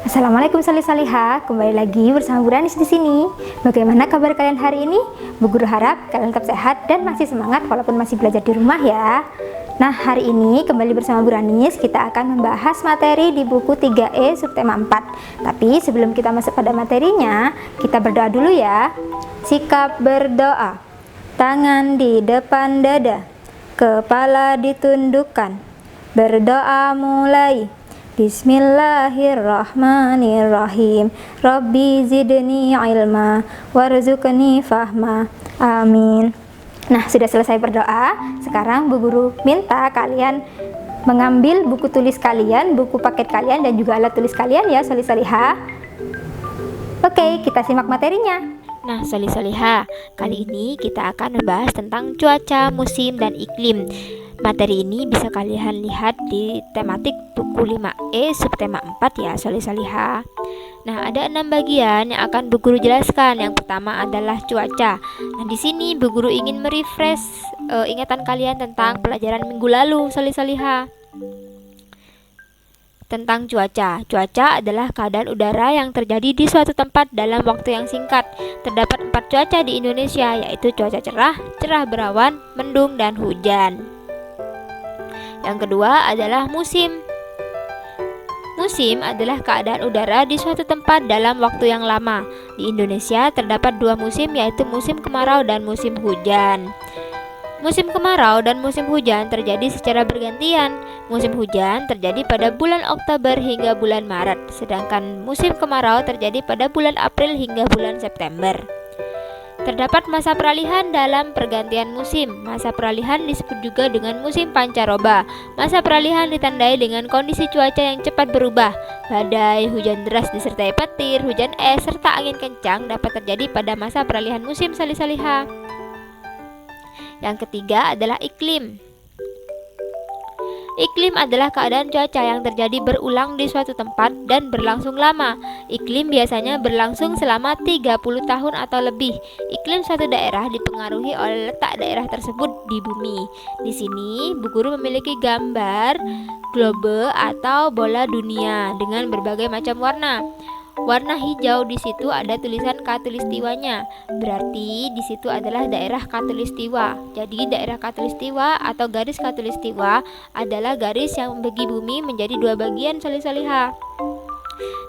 Assalamualaikum salih-salihah, kembali lagi bersama Bu Ranis di sini. Bagaimana kabar kalian hari ini? Bu Guru harap kalian tetap sehat dan masih semangat walaupun masih belajar di rumah ya. Nah, hari ini kembali bersama Bu Ranis, kita akan membahas materi di buku 3E subtema 4. Tapi sebelum kita masuk pada materinya, kita berdoa dulu ya. Sikap berdoa. Tangan di depan dada, kepala ditundukkan. Berdoa mulai. Bismillahirrahmanirrahim. Rabbi zidni ilma warzuqni fahma. Amin. Nah, sudah selesai berdoa. Sekarang Bu Guru minta kalian mengambil buku tulis kalian, buku paket kalian, dan juga alat tulis kalian ya, salih-salihah. Oke, kita simak materinya. Nah, salih-salihah, kali ini kita akan membahas tentang cuaca, musim, dan iklim. Materi ini bisa kalian lihat di tematik buku 5E subtema 4 ya, salih-salihah. Nah, ada 6 bagian yang akan Bu Guru jelaskan. Yang pertama adalah cuaca. Nah, di sini Bu Guru ingin merefresh ingatan kalian tentang pelajaran minggu lalu, salih-salihah. Tentang cuaca. Cuaca adalah keadaan udara yang terjadi di suatu tempat dalam waktu yang singkat. Terdapat 4 cuaca di Indonesia, yaitu cuaca cerah, cerah berawan, mendung, dan hujan. Yang kedua adalah musim. Musim adalah keadaan udara di suatu tempat dalam waktu yang lama. Di Indonesia terdapat 2 musim, yaitu musim kemarau dan musim hujan. Musim kemarau dan musim hujan terjadi secara bergantian. Musim hujan terjadi pada bulan Oktober hingga bulan Maret, sedangkan musim kemarau terjadi pada bulan April hingga bulan September. Terdapat masa peralihan dalam pergantian musim. Masa peralihan disebut juga dengan musim pancaroba. Masa peralihan ditandai dengan kondisi cuaca yang cepat berubah. Badai, hujan deras disertai petir, hujan es, serta angin kencang dapat terjadi pada masa peralihan musim, salih-salihah. Yang ketiga adalah iklim. Iklim adalah keadaan cuaca yang terjadi berulang di suatu tempat dan berlangsung lama. Iklim biasanya berlangsung selama 30 tahun atau lebih. Iklim suatu daerah dipengaruhi oleh letak daerah tersebut di bumi. Di sini, Bu Guru memiliki gambar globe atau bola dunia dengan berbagai macam warna. Warna hijau di situ ada tulisan Khatulistiwanya, berarti di situ adalah daerah Khatulistiwa. Jadi daerah Khatulistiwa atau garis Khatulistiwa adalah garis yang membagi bumi menjadi 2 bagian, salih-salihah.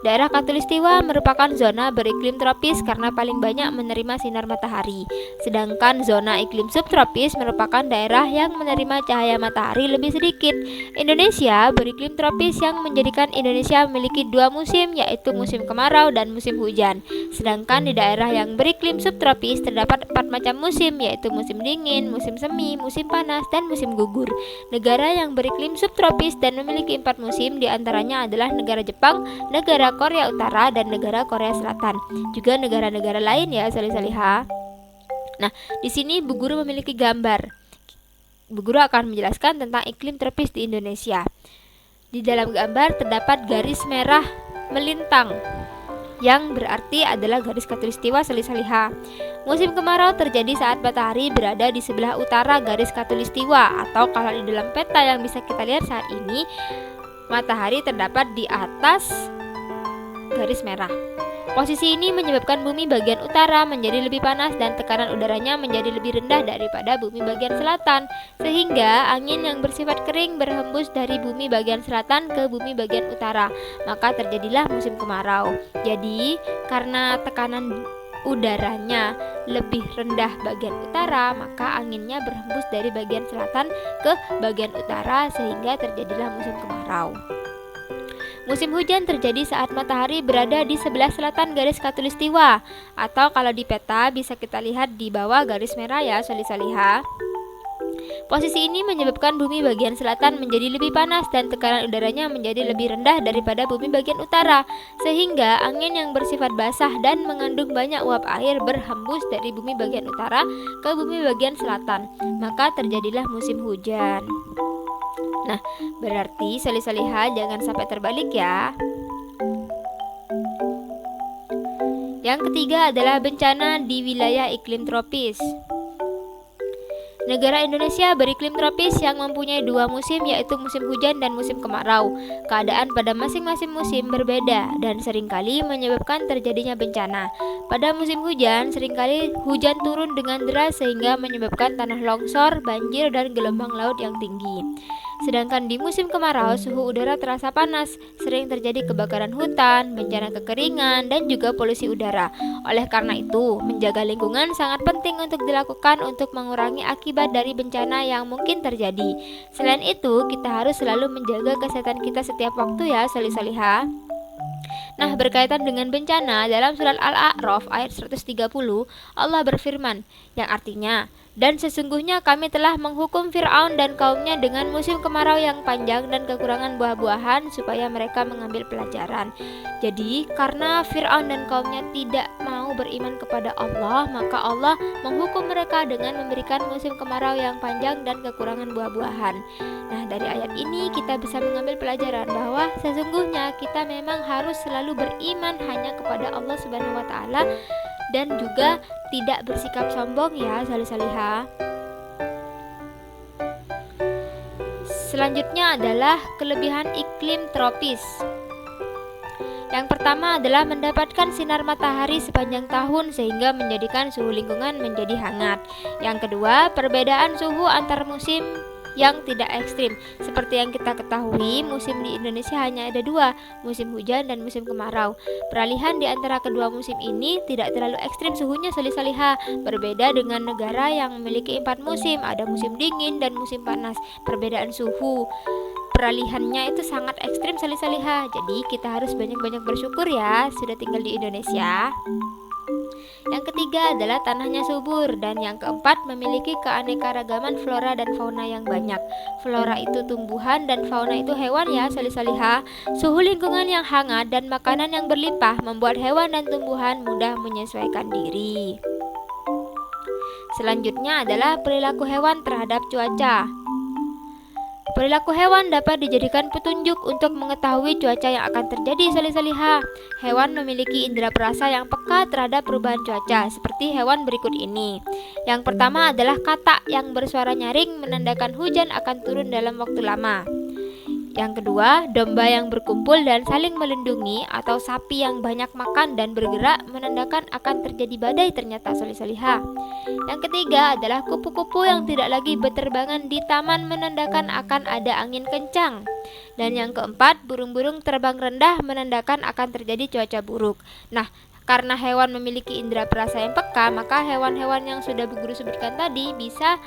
Daerah Khatulistiwa merupakan zona beriklim tropis karena paling banyak menerima sinar matahari. Sedangkan zona iklim subtropis merupakan daerah yang menerima cahaya matahari lebih sedikit. Indonesia beriklim tropis yang menjadikan Indonesia memiliki 2 musim, yaitu musim kemarau dan musim hujan. Sedangkan di daerah yang beriklim subtropis terdapat 4 macam musim, yaitu musim dingin, musim semi, musim panas, dan musim gugur. Negara yang beriklim subtropis dan memiliki 4 musim diantaranya adalah negara Jepang, negara Korea Utara, dan negara Korea Selatan. Juga negara-negara lain ya, salih-salihah. Nah, di sini Bu Guru memiliki gambar. Bu Guru akan menjelaskan tentang iklim tropis di Indonesia. Di dalam gambar terdapat garis merah melintang, yang berarti adalah garis khatulistiwa, salih-salihah. Musim kemarau terjadi saat matahari berada di sebelah utara garis khatulistiwa, atau kalau di dalam peta yang bisa kita lihat saat ini, matahari terdapat di atas garis merah. Posisi ini menyebabkan bumi bagian utara menjadi lebih panas dan tekanan udaranya menjadi lebih rendah daripada bumi bagian selatan, sehingga angin yang bersifat kering berhembus dari bumi bagian selatan ke bumi bagian utara. Maka terjadilah musim kemarau. Jadi, karena tekanan udaranya lebih rendah bagian utara, maka anginnya berhembus dari bagian selatan ke bagian utara, sehingga terjadilah musim kemarau. Musim hujan terjadi saat matahari berada di sebelah selatan garis khatulistiwa, atau kalau di peta bisa kita lihat di bawah garis merah ya, salih-salihah. Posisi ini menyebabkan bumi bagian selatan menjadi lebih panas dan tekanan udaranya menjadi lebih rendah daripada bumi bagian utara, sehingga angin yang bersifat basah dan mengandung banyak uap air berhembus dari bumi bagian utara ke bumi bagian selatan. Maka terjadilah musim hujan. Nah, berarti salih-salihah jangan sampai terbalik ya. Yang ketiga adalah bencana di wilayah iklim tropis. Negara Indonesia beriklim tropis yang mempunyai dua musim, yaitu musim hujan dan musim kemarau. Keadaan pada masing-masing musim berbeda dan seringkali menyebabkan terjadinya bencana. Pada musim hujan, seringkali hujan turun dengan deras sehingga menyebabkan tanah longsor, banjir, dan gelombang laut yang tinggi. Sedangkan di musim kemarau, suhu udara terasa panas, sering terjadi kebakaran hutan, bencana kekeringan, dan juga polusi udara. Oleh karena itu, menjaga lingkungan sangat penting untuk dilakukan untuk mengurangi akibat dari bencana yang mungkin terjadi. Selain itu, kita harus selalu menjaga kesehatan kita setiap waktu ya, solih-solihah. Nah, berkaitan dengan bencana, dalam surat Al-A'raf ayat 130, Allah berfirman, yang artinya, dan sesungguhnya kami telah menghukum Fir'aun dan kaumnya dengan musim kemarau yang panjang dan kekurangan buah-buahan supaya mereka mengambil pelajaran. Jadi, karena Fir'aun dan kaumnya tidak mau beriman kepada Allah, maka Allah menghukum mereka dengan memberikan musim kemarau yang panjang dan kekurangan buah-buahan. Nah, dari ayat ini kita bisa mengambil pelajaran bahwa sesungguhnya kita memang harus selalu beriman hanya kepada Allah Subhanahu wa taala dan juga tidak bersikap sombong ya, salih-salihah. Selanjutnya adalah kelebihan iklim tropis. Yang pertama adalah mendapatkan sinar matahari sepanjang tahun sehingga menjadikan suhu lingkungan menjadi hangat. Yang kedua, perbedaan suhu antar musim yang tidak ekstrim. Seperti yang kita ketahui, musim di Indonesia hanya ada dua, musim hujan dan musim kemarau. Peralihan di antara kedua musim ini tidak terlalu ekstrim suhunya, solih-solihah. Berbeda dengan negara yang memiliki 4 musim, ada musim dingin dan musim panas. Perbedaan suhu peralihannya itu sangat ekstrim, solih-solihah. Jadi kita harus banyak-banyak bersyukur ya sudah tinggal di Indonesia. Yang ketiga adalah tanahnya subur, dan yang keempat memiliki keanekaragaman flora dan fauna yang banyak. Flora itu tumbuhan dan fauna itu hewan ya, solih-solihah. Suhu lingkungan yang hangat dan makanan yang berlimpah membuat hewan dan tumbuhan mudah menyesuaikan diri. Selanjutnya adalah perilaku hewan terhadap cuaca. Perilaku hewan dapat dijadikan petunjuk untuk mengetahui cuaca yang akan terjadi, solih-solihah. Hewan memiliki indera perasa yang peka terhadap perubahan cuaca, seperti hewan berikut ini. Yang pertama adalah katak yang bersuara nyaring menandakan hujan akan turun dalam waktu lama. Yang kedua, domba yang berkumpul dan saling melindungi atau sapi yang banyak makan dan bergerak menandakan akan terjadi badai, ternyata, solih-solihah. Yang ketiga adalah kupu-kupu yang tidak lagi berterbangan di taman menandakan akan ada angin kencang. Dan yang keempat, burung-burung terbang rendah menandakan akan terjadi cuaca buruk. Nah, karena hewan memiliki indera perasa yang peka, maka hewan-hewan yang sudah Bu Guru sebutkan tadi bisa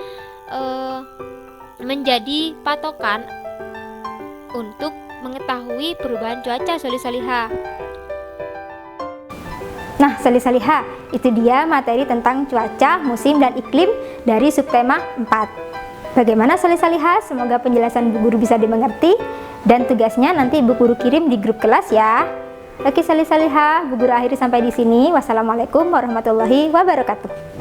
menjadi patokan untuk mengetahui perubahan cuaca, solih-solihah. Nah, solih-solihah, itu dia materi tentang cuaca, musim, dan iklim dari subtema 4. Bagaimana solih-solihah? Semoga penjelasan Bu Guru bisa dimengerti, dan tugasnya nanti Bu Guru kirim di grup kelas ya. Oke solih-solihah, Bu Guru akhiri sampai di sini. Wassalamualaikum warahmatullahi wabarakatuh.